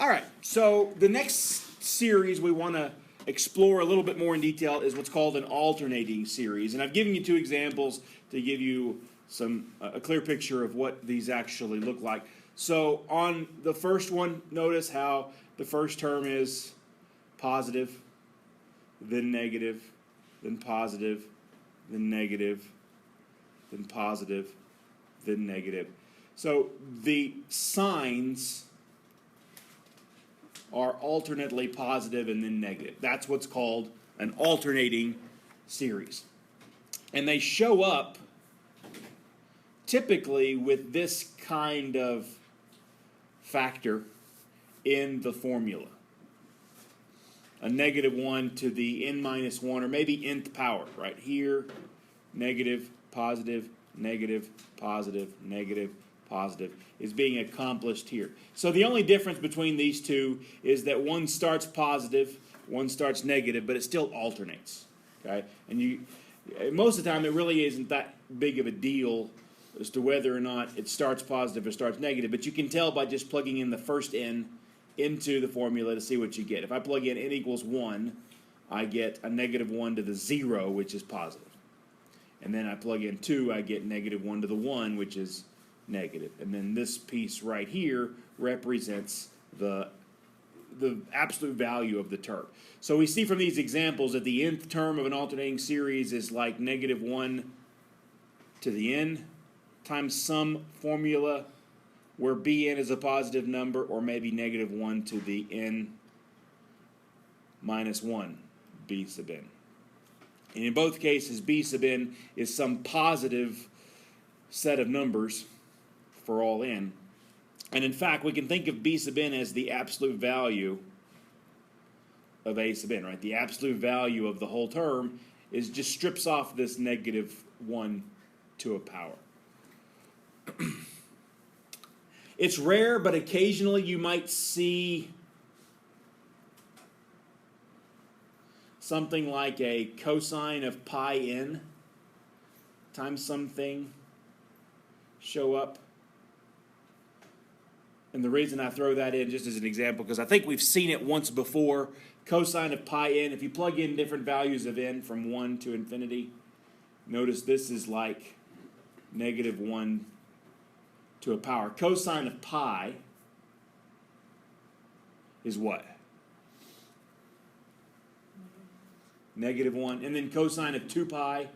All right, so the next series we want to explore a little bit more in detail is what's called an alternating series. And I've given you two examples to give you a clear picture of what these actually look like. So on the first one, notice how the first term is positive, then negative, then positive, then negative, then positive, then negative. So the signs are alternately positive and then negative. That's what's called an alternating series. And they show up typically with this kind of factor in the formula. A negative 1 to the n minus 1, or maybe nth power, right here, negative, positive, negative, positive, negative, positive, is being accomplished here. So the only difference between these two is that one starts positive, one starts negative, but it still alternates. Okay? And most of the time it really isn't that big of a deal as to whether or not it starts positive or starts negative, but you can tell by just plugging in the first n into the formula to see what you get. If I plug in n equals 1, I get a negative 1 to the 0, which is positive. And then I plug in 2, I get negative 1 to the 1, which is negative. And then this piece right here represents the absolute value of the term. So we see from these examples that the nth term of an alternating series is like negative 1 to the n times some formula where Bn is a positive number, or maybe negative 1 to the n minus 1 B sub n. And in both cases, B sub n is some positive set of numbers for all n. And in fact, we can think of B sub n as the absolute value of A sub n, right? The absolute value of the whole term just strips off this negative 1 to a power. It's rare, but occasionally you might see something like a cosine of pi n times something show up. And the reason I throw that in just as an example, because I think we've seen it once before, cosine of pi n, if you plug in different values of n from 1 to infinity, notice this is like negative 1 to a power. Cosine of pi is what? Negative 1. And then cosine of 2 pi,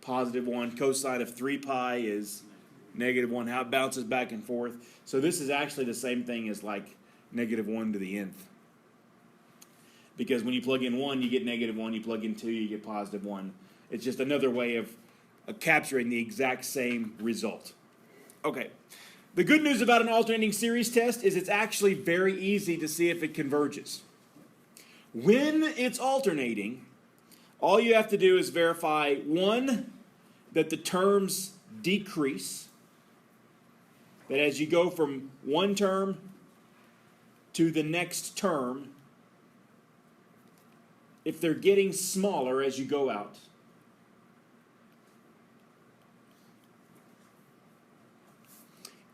positive 1. Cosine of 3 pi is negative 1. How it bounces back and forth. So this is actually the same thing as like negative 1 to the nth. Because when you plug in 1, you get negative 1. You plug in 2, you get positive 1. It's just another way of capturing the exact same result. Okay. The good news about an alternating series test is it's actually very easy to see if it converges. When it's alternating, all you have to do is verify, 1, that the terms decrease, that as you go from one term to the next term, if they're getting smaller as you go out.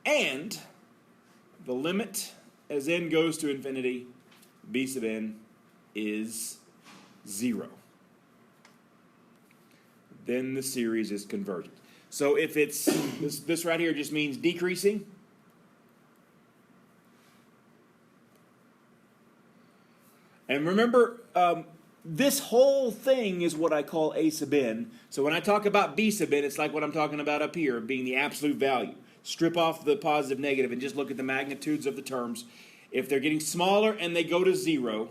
And the limit as n goes to infinity, B sub n, is 0. Then the series is convergent. So if it's, this right here just means decreasing. And remember, this whole thing is what I call A sub n. So when I talk about B sub n, it's like what I'm talking about up here, being the absolute value. Strip off the positive, negative, and just look at the magnitudes of the terms. If they're getting smaller and they go to 0,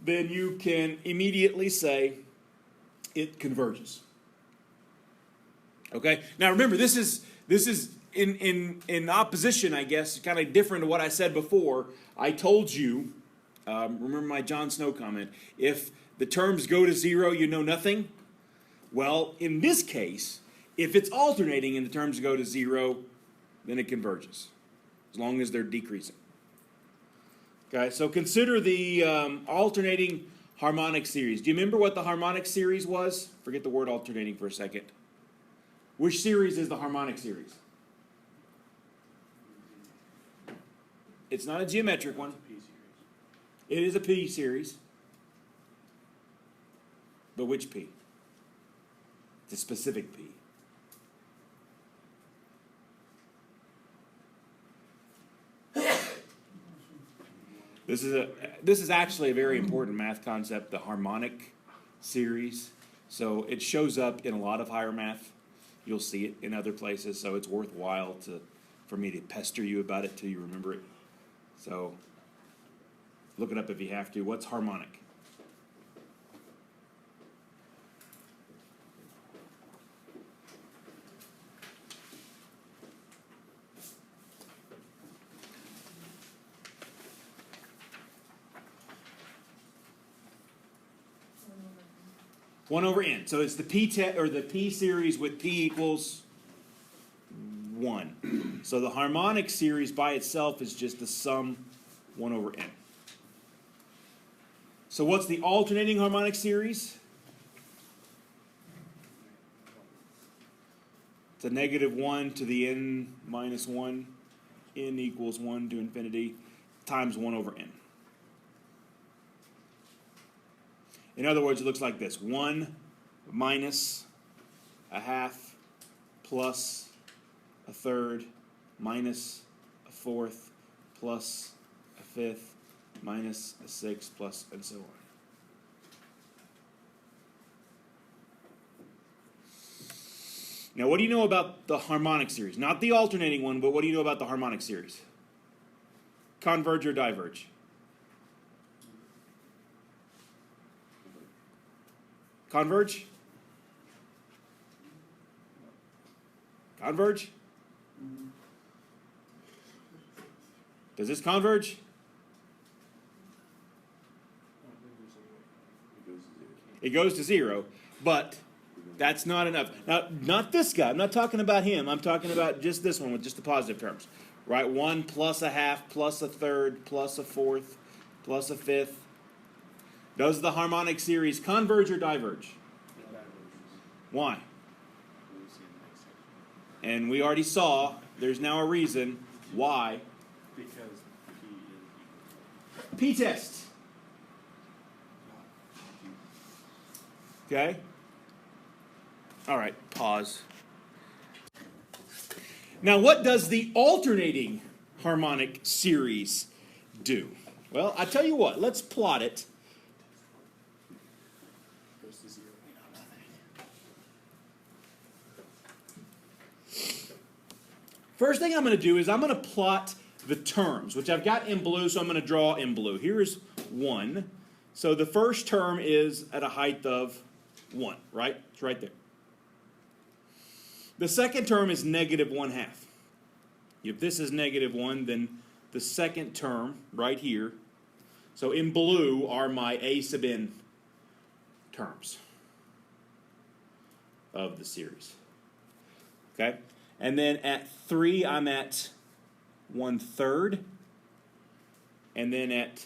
then you can immediately say it converges. Okay? Now remember, this is in opposition, I guess, kind of different to what I said before. I told you, remember my Jon Snow comment, if the terms go to 0, you know nothing. Well, in this case, if it's alternating and the terms go to 0, then it converges, as long as they're decreasing. Okay, so consider the alternating harmonic series. Do you remember what the harmonic series was? Forget the word alternating for a second. Which series is the harmonic series? It's not a geometric one. It is a P series. But which P? It's a specific P. This is actually a very important math concept, the harmonic series. So it shows up in a lot of higher math. You'll see it in other places, so it's worthwhile for me to pester you about it till you remember it. So look it up if you have to. What's harmonic? One over n. So it's the P series with P equals 1. So the harmonic series by itself is just the sum 1 over n. So what's the alternating harmonic series? It's a negative 1 to the n minus 1. N equals 1 to infinity times 1 over n. In other words, it looks like this. 1 minus a half plus a third minus a fourth plus a fifth minus a sixth plus and so on. Now, what do you know about the harmonic series? Not the alternating one, but what do you know about the harmonic series? Converge or diverge? Converge? Converge? Does this converge? It goes to 0, but that's not enough. Now, not this guy. I'm not talking about him. I'm talking about just this one with just the positive terms. Right? 1 plus a half plus a third plus a fourth plus a fifth. Does the harmonic series converge or diverge? Why? And we already saw there's now a reason why. Because P test. Okay? All right, pause. Now, what does the alternating harmonic series do? Well, I tell you what, let's plot it. goes to 0. First thing I'm going to do is I'm going to plot the terms, which I've got in blue, so I'm going to draw in blue. Here's 1. So the first term is at a height of 1, right? It's right there. The second term is negative 1/2. If this is negative 1, then the second term right here, so in blue are my a sub n terms of the series. Okay? And then at 3, I'm at 1/3. And then at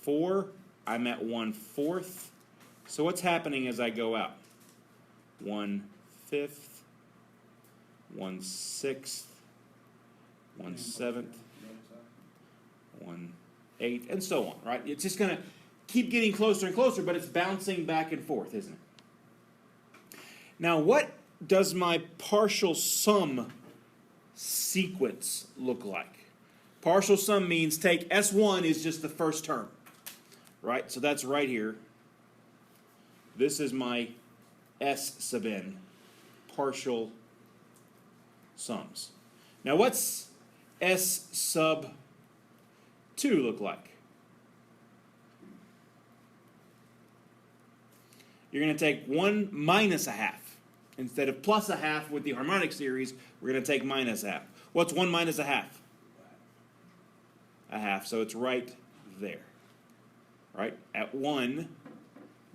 4, I'm at 1/4. So what's happening as I go out? 1/5, 1/6, 1/7, 1/8, and so on, right? It's just going to keep getting closer and closer, but it's bouncing back and forth, isn't it? Now, what does my partial sum sequence look like? Partial sum means take S1 is just the first term, right? So that's right here. This is my S sub n, partial sums. Now what's S sub 2 look like? You're going to take 1 minus a half. Instead of plus a half with the harmonic series, we're going to take minus a half. What's 1 minus a half? A half. So it's right there. Right? At 1,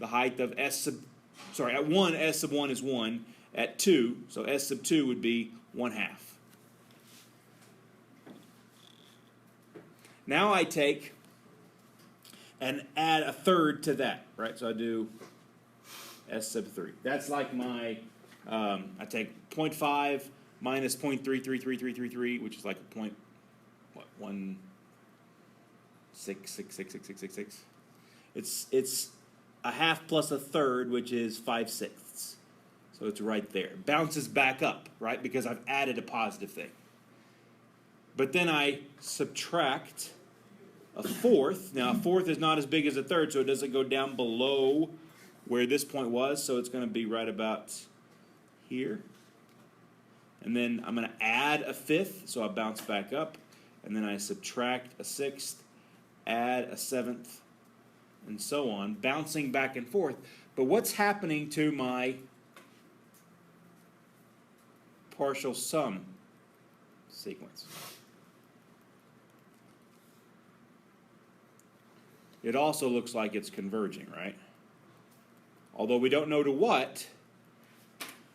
the height of at 1, S sub 1 is 1. At 2, so S sub 2 would be 1/2. Now I take and add a third to that, right? So I do S sub 3. That's like my, I take 0.5 minus 0.333333, which is like a 1 6. It's a half plus a third, which is 5/6. So it's right there. Bounces back up, right? Because I've added a positive thing. But then I subtract a fourth. Now, a fourth is not as big as a third, so it doesn't go down below where this point was. So it's going to be right about here. And then I'm going to add a fifth, so I bounce back up. And then I subtract a sixth, add a seventh, and so on, bouncing back and forth. But what's happening to my partial sum sequence? It also looks like it's converging, right? Although we don't know to what,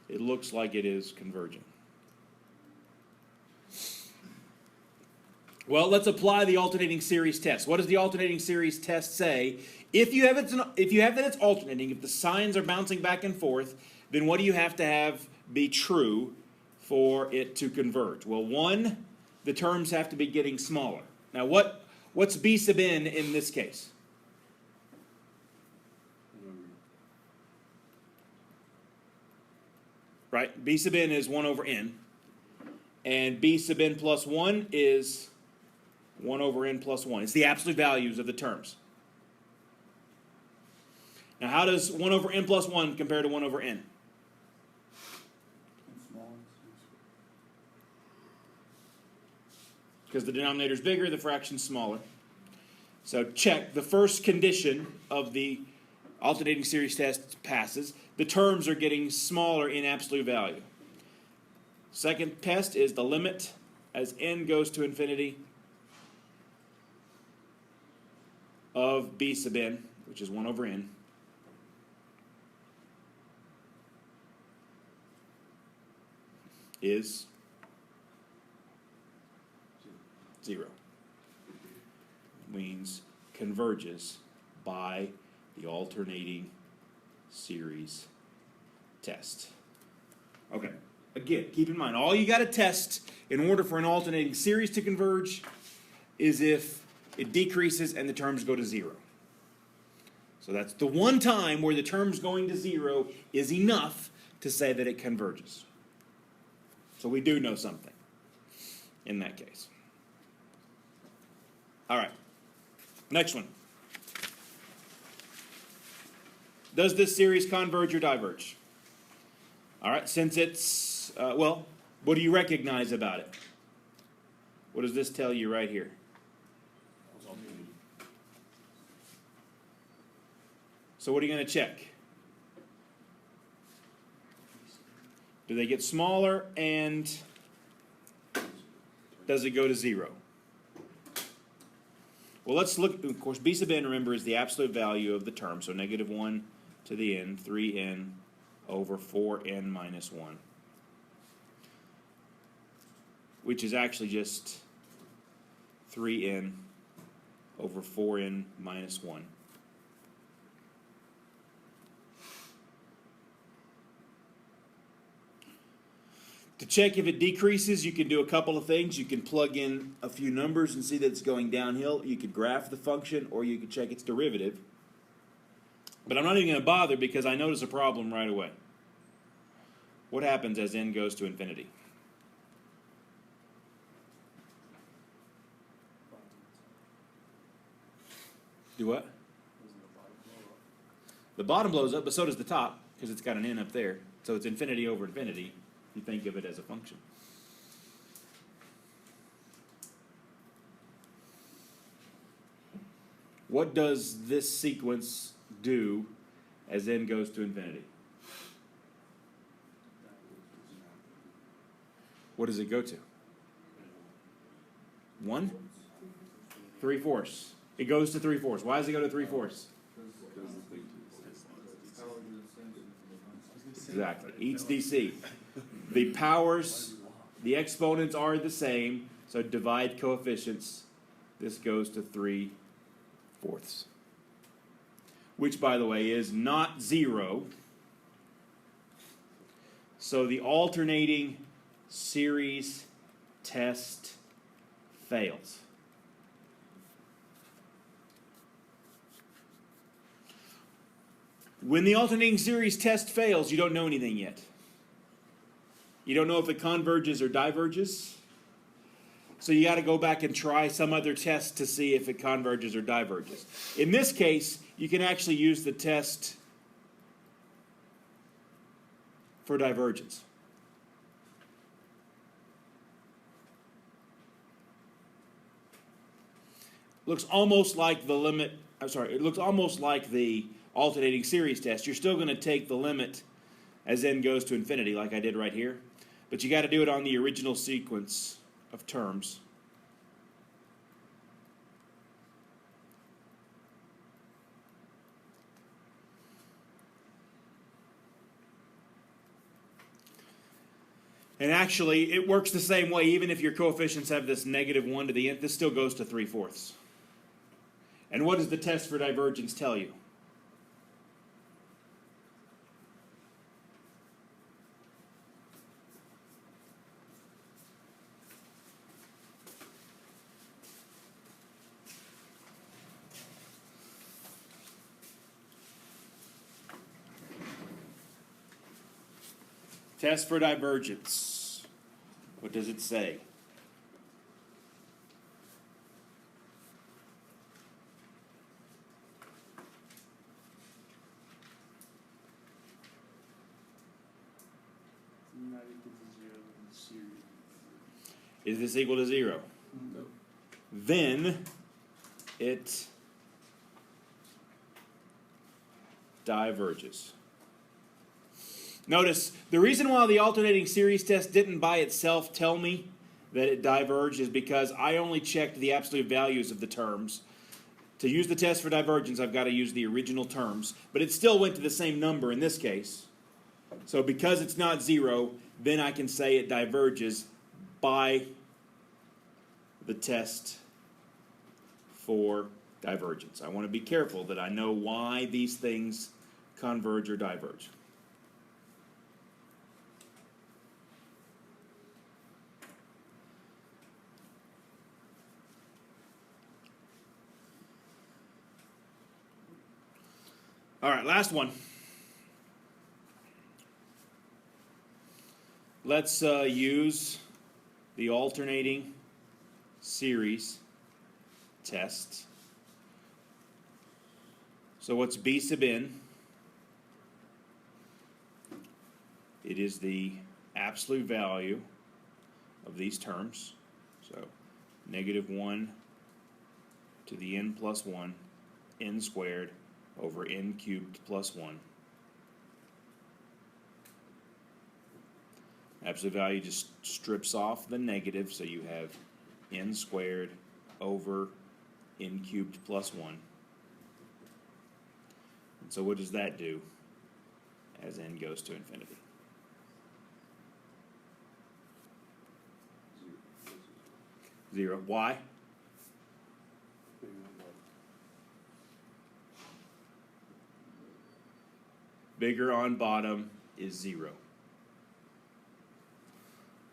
it looks like it is converging. Well, let's apply the alternating series test. What does the alternating series test say? If you have that it's alternating, if the signs are bouncing back and forth, then what do you have to have be true for it to converge? Well, one, the terms have to be getting smaller. Now, what's b sub n in this case? Right? B sub n is 1 over n. And b sub n plus 1 is 1 over n plus 1. It's the absolute values of the terms. Now, how does 1 over n plus 1 compare to 1 over n? Because the denominator is bigger, the fraction's smaller. So check. The first condition of the alternating series test passes. The terms are getting smaller in absolute value. Second test is the limit as n goes to infinity of b sub n, which is 1 over n, is 0. Means converges by the alternating series test. Okay, again, keep in mind, all you got to test in order for an alternating series to converge is if it decreases and the terms go to 0. So that's the one time where the terms going to 0 is enough to say that it converges. So we do know something in that case. All right, next one. Does this series converge or diverge? All right, since it's, well, what do you recognize about it? What does this tell you right here? So what are you going to check? Do they get smaller, and does it go to 0? Well, let's look. Of course, b sub n, remember, is the absolute value of the term. So negative 1 to the n, 3n over 4n minus 1. Which is actually just 3n over 4n minus 1. To check if it decreases, you can do a couple of things. You can plug in a few numbers and see that it's going downhill. You could graph the function, or you could check its derivative. But I'm not even going to bother because I notice a problem right away. What happens as n goes to infinity? Do what? The bottom blows up, but so does the top, because it's got an n up there. So it's infinity over infinity. You think of it as a function. What does this sequence do as n goes to infinity? What does it go to? 1? 3/4. It goes to 3/4. Why does it go to 3/4? Exactly. Each DC. The powers, the exponents are the same, so divide coefficients. This goes to 3/4. Which, by the way, is not 0. So the alternating series test fails. When the alternating series test fails, you don't know anything yet. You don't know if it converges or diverges. So you got to go back and try some other test to see if it converges or diverges. In this case, you can actually use the test for divergence. Looks almost like the limit, it looks almost like the alternating series test. You're still going to take the limit as n goes to infinity, like I did right here. But you got to do it on the original sequence of terms. And actually, it works the same way. Even if your coefficients have this -1 to the nth, this still goes to 3/4. And what does the test for divergence tell you? Test for divergence. What does it say? Not equal to 0 in the series. Is this equal to 0? No. Then it diverges. Notice, the reason why the alternating series test didn't by itself tell me that it diverged is because I only checked the absolute values of the terms. To use the test for divergence, I've got to use the original terms, but it still went to the same number in this case. So because it's not 0, then I can say it diverges by the test for divergence. I want to be careful that I know why these things converge or diverge. All right, last one. Let's use the alternating series test. So what's B sub n? It is the absolute value of these terms. So -1 to the n plus 1, n squared over n cubed plus 1. Absolute value just strips off the negative, so you have n squared over n cubed plus 1. And so what does that do as n goes to infinity? Zero. Why? Bigger on bottom is 0.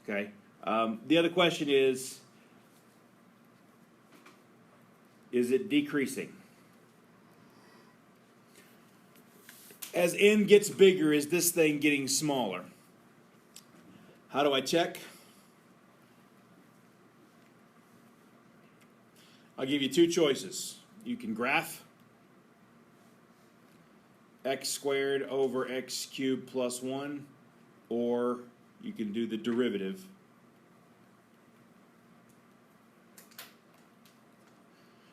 Okay. The other question is it decreasing? As n gets bigger, is this thing getting smaller? How do I check? I'll give you two choices. You can graph x squared over x cubed plus 1, or you can do the derivative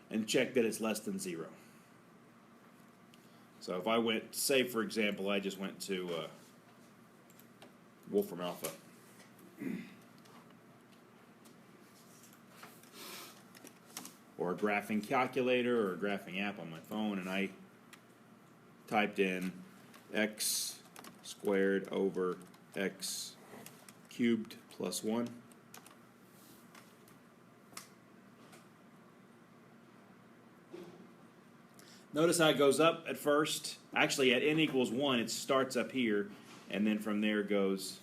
and check that it's less than 0. So if I went, say for example, I just went to Wolfram Alpha. Or a graphing calculator or a graphing app on my phone, and I typed in x squared over x cubed plus 1. Notice how it goes up at first. Actually, at n equals 1, it starts up here, and then from there goes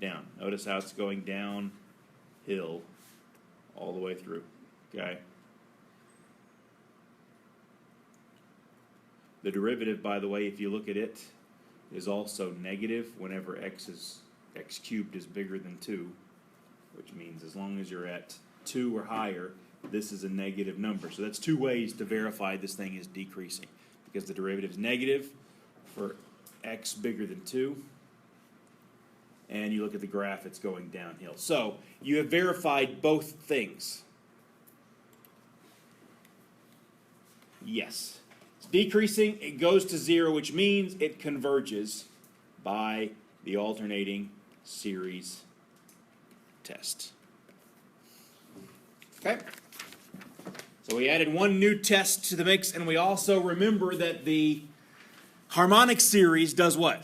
down. Notice how it's going downhill all the way through. Okay. The derivative, by the way, if you look at it, is also negative whenever x cubed is bigger than 2, which means as long as you're at 2 or higher, this is a negative number. So that's two ways to verify this thing is decreasing, because the derivative is negative for x bigger than 2, and you look at the graph, it's going downhill. So you have verified both things. Yes. It's decreasing, it goes to 0, which means it converges by the alternating series test. Okay? So we added one new test to the mix, and we also remember that the harmonic series does what?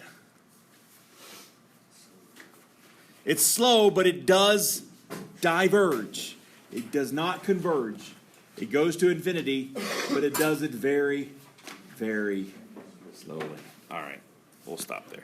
It's slow, but it does diverge. It does not converge. It goes to infinity, but it does it very, very slowly. All right, we'll stop there.